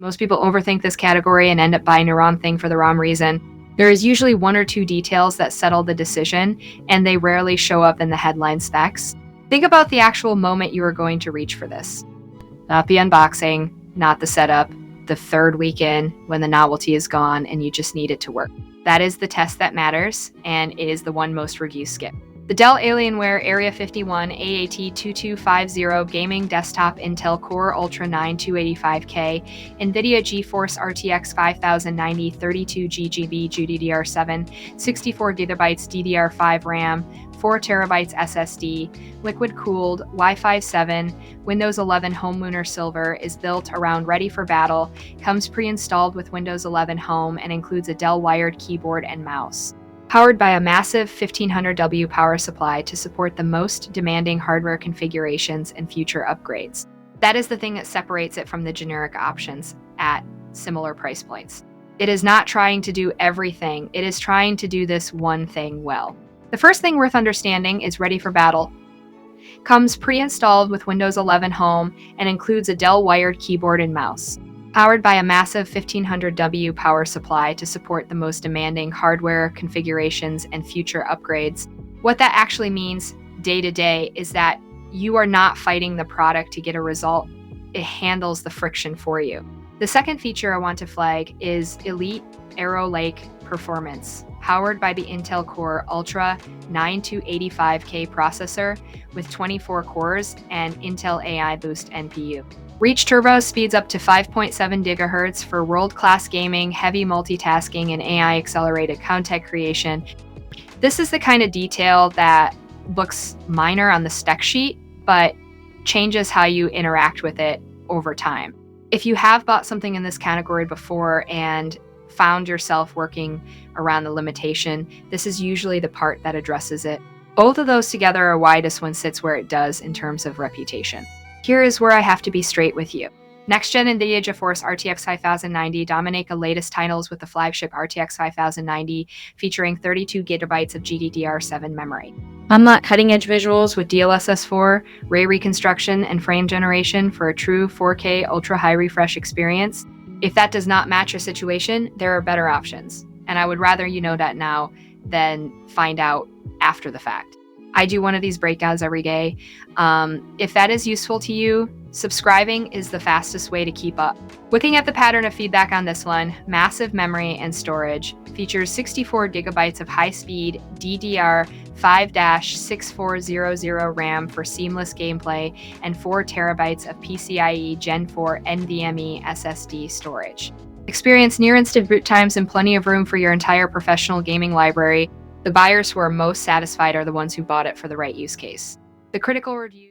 Most people overthink this category and end up buying the wrong thing for the wrong reason. There is usually one or two details that settle the decision, and they rarely show up in the headline specs. Think about the actual moment you are going to reach for this. Not the unboxing, not the setup, the third week in when the novelty is gone and you just need it to work. That is the test that matters, and it is the one most reviews skip. The Dell Alienware Area-51 AAT2250 gaming desktop Intel Core Ultra 9 285K, NVIDIA GeForce RTX 5090 32GB GDDR7, 64GB DDR5 RAM, 4TB SSD, liquid-cooled, Wi-Fi 7, Windows 11 Home Lunar Silver, is built around ready for battle, comes pre-installed with Windows 11 Home, and includes a Dell wired keyboard and mouse. Powered by a massive 1500W power supply to support the most demanding hardware configurations and future upgrades. That is the thing that separates it from the generic options at similar price points. It is not trying to do everything, it is trying to do this one thing well. The first thing worth understanding is ready for battle. Comes pre-installed with Windows 11 Home and includes a Dell wired keyboard and mouse. Powered by a massive 1500W power supply to support the most demanding hardware configurations and future upgrades. What that actually means day to day is that you are not fighting the product to get a result. It handles the friction for you. The second feature I want to flag is Elite Arrow Lake Performance, powered by the Intel Core Ultra 9 285K processor with 24 cores and Intel AI Boost NPU. Reach Turbo speeds up to 5.7 GHz for world-class gaming, heavy multitasking, and AI-accelerated content creation. This is the kind of detail that looks minor on the spec sheet, but changes how you interact with it over time. If you have bought something in this category before and found yourself working around the limitation, this is usually the part that addresses it. Both of those together are why this one sits where it does in terms of reputation. Here is where I have to be straight with you. Next-gen NVIDIA GeForce RTX 5090 dominate the latest titles with the flagship RTX 5090 featuring 32GB of GDDR7 memory. Unlock cutting-edge visuals with DLSS4, ray reconstruction, and frame generation for a true 4K ultra-high refresh experience. If that does not match your situation, there are better options, and I would rather you know that now than find out after the fact. I do one of these breakdowns every day. If that is useful to you, subscribing is the fastest way to keep up. Looking at the pattern of feedback on this one, massive memory and storage, features 64GB of high-speed DDR5-6400 RAM for seamless gameplay and 4TB of PCIe Gen 4 NVMe SSD storage. Experience near-instant boot times and plenty of room for your entire professional gaming library. The buyers who are most satisfied are the ones who bought it for the right use case. The critical reviews